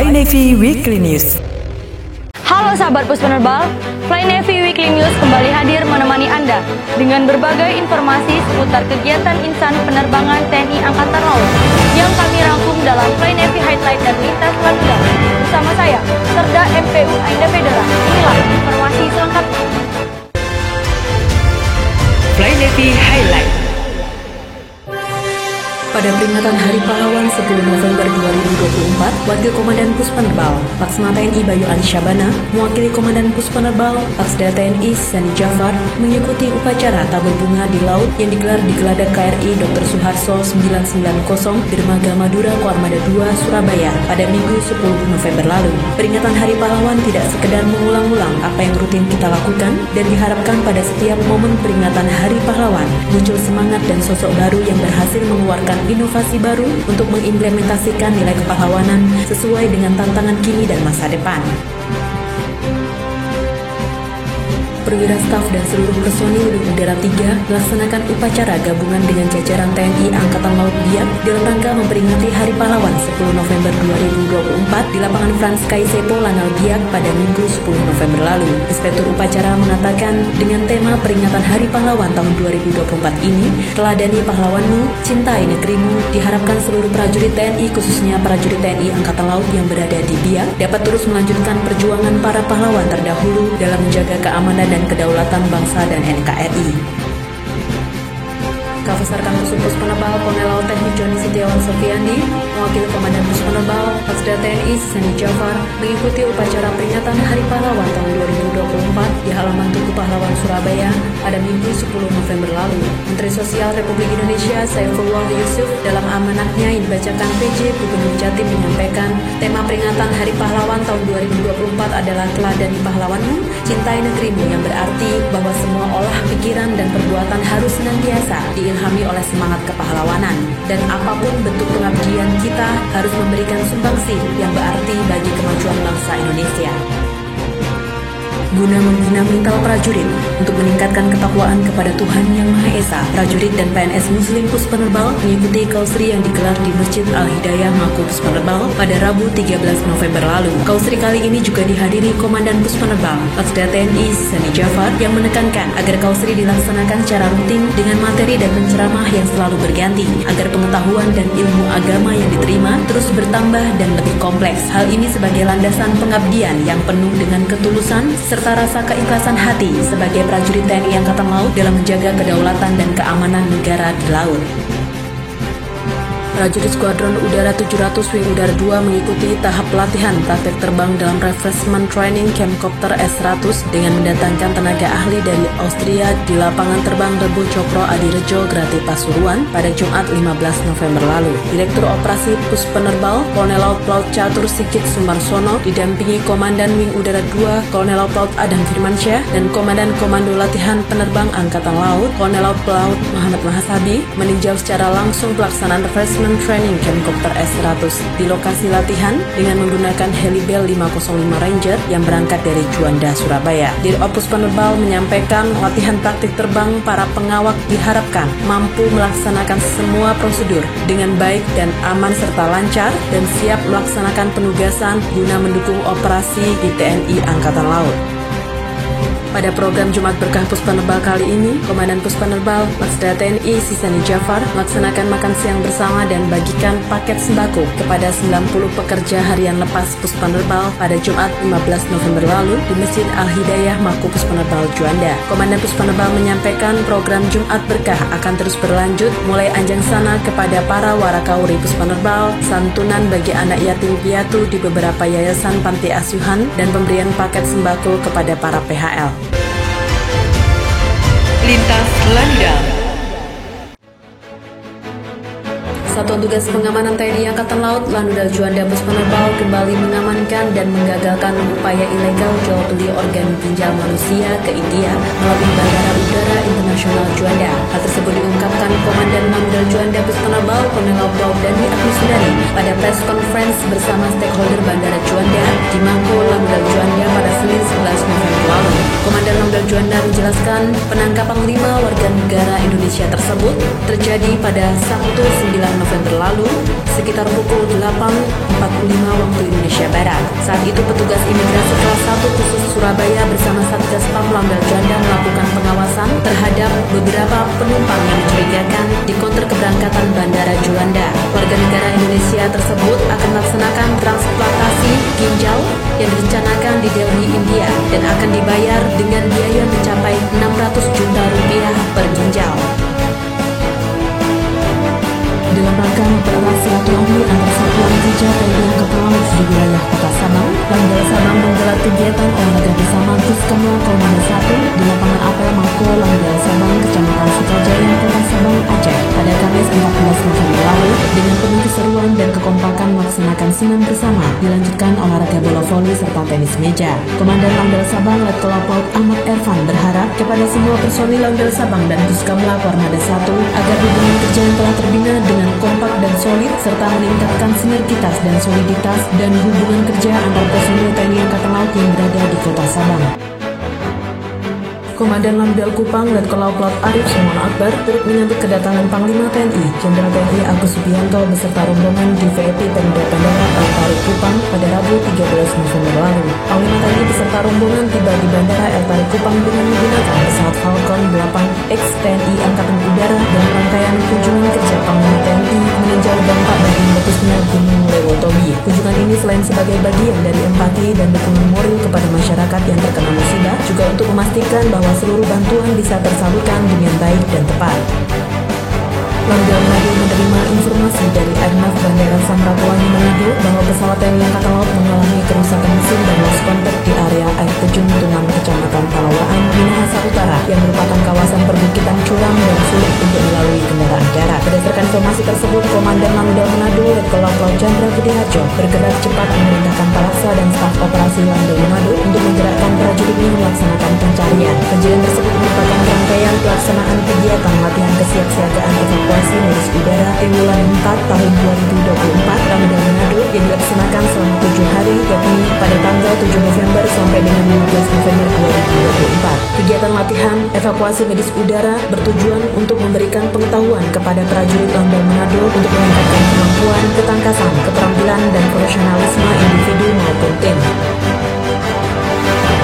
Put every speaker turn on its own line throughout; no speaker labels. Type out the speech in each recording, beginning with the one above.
Fly Navy Weekly News.
Halo sahabat Puspenerbal, Fly Navy Weekly News kembali hadir menemani Anda dengan berbagai informasi seputar kegiatan insan penerbangan TNI Angkatan Laut yang kami rangkum dalam Fly Navy Highlight dan Lintas Lanuda. Bersama saya, Serda MPU Ainda Federa. Inilah informasi selengkapnya.
Fly Navy Highlight.
Pada peringatan Hari Pahlawan 10 November 2024, Wakil Komandan Puspenerbal, Laksma TNI Bayu Ali Syabana, mewakili Komandan Puspenerbal, Laksda TNI Sani Jafar, mengikuti upacara tabur bunga di laut yang digelar di Geladak KRI Dr. Suharto 990 Dermaga Madura Koarmada 2 Surabaya pada Minggu 10 November lalu. Peringatan Hari Pahlawan tidak sekedar mengulang-ulang apa yang rutin kita lakukan, dan diharapkan pada setiap momen peringatan Hari Pahlawan muncul semangat dan sosok baru yang berhasil mengeluarkan inovasi baru untuk mengimplementasikan nilai kepahlawanan sesuai dengan tantangan kini dan masa depan. Perwira staf dan seluruh personil Wing Udara 3 melaksanakan upacara gabungan dengan jajaran TNI Angkatan Laut Biak dalam rangka memperingati Hari Pahlawan 10 November 2024 di lapangan Frans Kaisepo Lanal Biak pada Minggu 10 November lalu. Inspektur upacara mengatakan dengan tema peringatan Hari Pahlawan tahun 2024 ini, teladani pahlawanmu, cintai negerimu, diharapkan seluruh prajurit TNI khususnya prajurit TNI Angkatan Laut yang berada di Biak dapat terus melanjutkan perjuangan para pahlawan terdahulu dalam menjaga keamanan dan kedaulatan bangsa dan NKRI. Kafasar Kampus Puspenerbal Kolonel Laut Teknik Joni Setiawan Sofiandi, mewakili Komandan Puspenerbal, Laksda TNI Sani Jafar, mengikuti upacara peringatan Hari Pahlawan tahun 2024 di halaman Tugu Pahlawan Surabaya pada Minggu 10 November lalu. Menteri Sosial Republik Indonesia Saifullah Yusuf dalam amanahnya yang dibacakan PJ Gubernur Jatim menyampaikan tema peringatan Hari Pahlawan tahun 2024 adalah teladani pahlawanmu, cintai negerimu, yang berarti bahwa semua olah pikiran dan perbuatan harus senantiasa diilhami oleh semangat kepahlawanan, dan apapun bentuk pengabdian kita harus memberikan sumbangsi yang berarti bagi kemajuan bangsa Indonesia. Guna membina mental prajurit untuk meningkatkan ketakwaan kepada Tuhan Yang Maha Esa, prajurit dan PNS Muslim Puspenerbal mengikuti Kausri yang digelar di Masjid Al-Hidayah Mako Puspenerbal pada Rabu 13 November lalu. Kausri kali ini juga dihadiri Komandan Puspenerbal, Laksda TNI Sani Jafar, yang menekankan agar Kausri dilaksanakan secara rutin dengan materi dan penceramah yang selalu berganti, agar pengetahuan dan ilmu agama yang diterima terus bertambah dan lebih kompleks. Hal ini sebagai landasan pengabdian yang penuh dengan ketulusan serta rasa keikhlasan hati sebagai prajurit TNI Angkatan Laut dalam menjaga kedaulatan dan keamanan negara di laut. Prajurit Skuadron Udara 700 Wing Udara 2 mengikuti tahap pelatihan praktek terbang dalam Refreshment Training Camcopter S100 dengan mendatangkan tenaga ahli dari Austria di lapangan terbang Rebo Cokro Adirejo Grate Pasuruan pada Jumat 15 November lalu. Direktur Operasi Puspenerbal Kolonel Laut Pelaut Catur Sigit Sumarsono didampingi Komandan Wing Udara 2 Kolonel Laut Pelaut Adam Firmansyah dan Komandan Komando Latihan Penerbang Angkatan Laut Kolonel Laut Pelaut Muhammad Mahasabi meninjau secara langsung pelaksanaan Refreshment Training Camcopter S100 di lokasi latihan dengan menggunakan Helibel 505 Ranger yang berangkat dari Juanda, Surabaya. Diropus Penerbal menyampaikan latihan praktik terbang para pengawak diharapkan mampu melaksanakan semua prosedur dengan baik dan aman serta lancar dan siap melaksanakan penugasan guna mendukung operasi di TNI Angkatan Laut. Pada program Jumat Berkah Puspenerbal kali ini, Komandan Puspenerbal, Laksda TNI Sani Jafar melaksanakan makan siang bersama dan bagikan paket sembako kepada 90 pekerja harian lepas Puspenerbal pada Jumat 15 November lalu di Masjid Al-Hidayah Mako Puspenerbal Juanda. Komandan Puspenerbal menyampaikan program Jumat Berkah akan terus berlanjut mulai anjang sana kepada para warakauri Puspenerbal, santunan bagi anak yatim piatu di beberapa yayasan panti asuhan, dan pemberian paket sembako kepada para PHL.
Lintas Lanuda.
Satuan Tugas Pengamanan TNI Angkatan Laut Lanudal Juanda Puspenerbal kembali mengamankan dan menggagalkan upaya ilegal jual beli organ ginjal manusia ke India melalui Bandara Udara Internasional Juanda. Hal tersebut diungkapkan Komandan Lanudal Juanda Puspenerbal Kolonel Laut Pelaut Dani Agusudani pada press conference bersama stakeholder Bandara Juanda di Mako Lanudal Juanda pada Senin 11 November lalu. Komandan Lanudal Laundel Juanda menjelaskan penangkapan 5 warga negara Indonesia tersebut terjadi pada Sabtu 9 November lalu sekitar pukul 8.45 waktu Indonesia Barat. Saat itu petugas imigrasi kelas 1 khusus Surabaya bersama Satgas Pam Laundel Juanda melakukan pengawasan terhadap beberapa penumpang yang mencurigakan di konter keberangkatan Bandara Juanda. Warga negara Indonesia tersebut akan melaksanakan transplantasi ginjal yang direncanakan di Delhi, India dan akan dibayar dengan biaya mencapai 600 juta rupiah per ginjal. Dalam rangka mempererat silaturahmi antar satuan kerja TNI Angkatan Laut di wilayah Kota Sabang, Laundel Sabang menggelar kegiatan olahraga bersama Puskamla Komando 1 di lapangan apel Mako Laundel Sabang, Kecamatan Sukajaya, Kota Sabang, Aceh pada Kamis 14 November lalu dengan penuh keseruan dan kekompakan melaksanakan senam bersama. Dilanjutkan olahraga bola voli serta tenis meja. Komandan Laundel Sabang Letkol Laut Ahmad Ervan berharap kepada semua personil Laundel Sabang dan Puskamla Kormada 1 agar hubungan kerja yang telah terbina dengan kompak dan solid serta meningkatkan sinergitas dan soliditas dan hubungan kerja antar personil TNI Angkatan Laut yang berada di Kota Sabang. Komandan Laundel Kupang Letkol Laut Arif Sumono Akbar turut menyambut kedatangan Panglima TNI Jenderal TNI Agus Subianto beserta rombongan di VIP Pemda Bandara El Tariq Kupang pada Rabu 13 November lalu. Panglima TNI beserta rombongan tiba di Bandara El Tariq Kupang dengan menggunakan pesawat Falcon 8X TNI Angkatan Udara dalam rangkaian kunjungan kerja Panglima TNI meninjau dampak dari meletusnya Gunung Lewotobi. Kunjungan ini selain sebagai bagian dari empati dan dukungan moral kepada masyarakat yang terkena musibah, juga untuk memastikan bahwa seluruh bantuan bisa tersalurkan dengan baik dan tepat. Laundel Manado menerima informasi dari Airnav Bandara Samratulangi Manado bahwa pesawat TNI Angkatan Laut mengalami kerusakan mesin dan lost contact di area air terjun Tunang, Kecamatan Talawaan, Minahasa Utara, yang merupakan kawasan perbukitan curam dan sulit untuk dilalui kendaraan darat. Berdasarkan informasi tersebut, Komandan Laundel Manado Letkol Laut Chandra Budi Harjo bergerak cepat memerintahkan Palaksa dan staf operasi Laundel Manado untuk menggerakkan prajuritnya melaksanakan pencarian. Pencarian tersebut merupakan rangkaian pelaksanaan kegiatan latihan kesiapsiagaan evakuasi medis udara triwulan 4 tahun 2024 Laundel Manado yang dilaksanakan selama 7 hari, yakni pada tanggal 7 November sampai dengan 15 November 2024. Kegiatan latihan evakuasi medis udara bertujuan untuk memberikan pengetahuan kepada prajurit Laundel Manado untuk meningkatkan kemampuan, ketangkasan, keterampilan, dan profesionalisme individu maupun tim.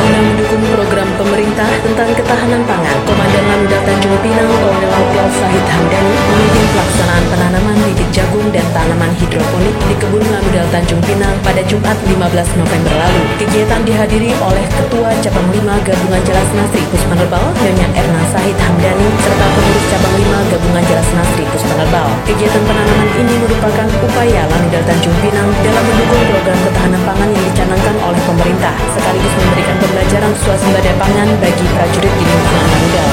Guna mendukung program pemerintah tentang ketahanan pangan, Komandan Laundel Tanjung Pinang Kolonel Laut Sahid Hamdani memimpin pelaksanaan penanaman bibit jagung dan tanaman hidroponik di kebun Laundel Tanjung Pinang pada Jumat 15 November lalu. Kegiatan dihadiri oleh Ketua Cabang 5 Gabungan Jelas Nasri Puspenerbal Nyonya Erna Sahid Hamdani serta pengurus Cabang 5 Gabungan Jelas Nasri Puspenerbal. Kegiatan penanaman ini merupakan upaya Laundel Tanjung Pinang dalam mendukung program ketahanan pangan yang dicanangkan oleh pemerintah, sekaligus memberikan pembelajaran swasembada pangan bagi prajurit di lingkungan Laundel.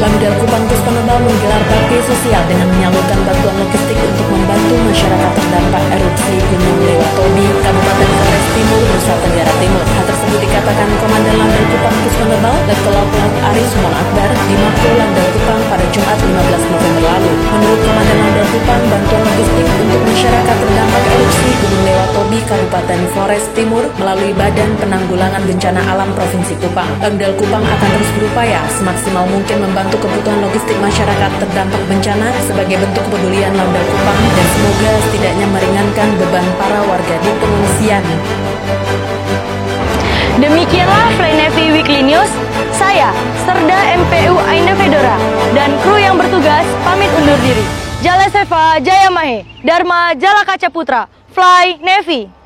Laundel Kupang Puspenerbal menggelar bakti sosial dengan menyalurkan bantuan logistik untuk membantu masyarakat terdampak erupsi Gunung Lewotobi, Kabupaten Flores Timur, Nusa Tenggara Timur. Hal tersebut dikatakan Komandan Laundel Kupang Puspenerbal Letkol Laut Arif Sumono Akbar di Mako Laundel Kupang pada Jumat 15 November lalu. Menurut Komandan Laundel Kupang, bantuan logistik untuk masyarakat terdampak erupsi Gunung Lewotobi, Kabupaten Flores Timur melalui Badan Penanggulangan Bencana Alam Provinsi Kupang. Laundel Kupang akan terus berupaya semaksimal mungkin membantu kebutuhan logistik masyarakat terdampak bencana sebagai bentuk kepedulian Laundel Kupang dan semoga setidaknya meringankan beban para warga di pengungsian.
Demikianlah Fly Navy Weekly News. Saya, Serda MPU Aina Fedora, dan kru yang bertugas pamit undur diri. Jala Seva Jaya Mahe, Dharma Jala Kaca Putra, Fly Navy.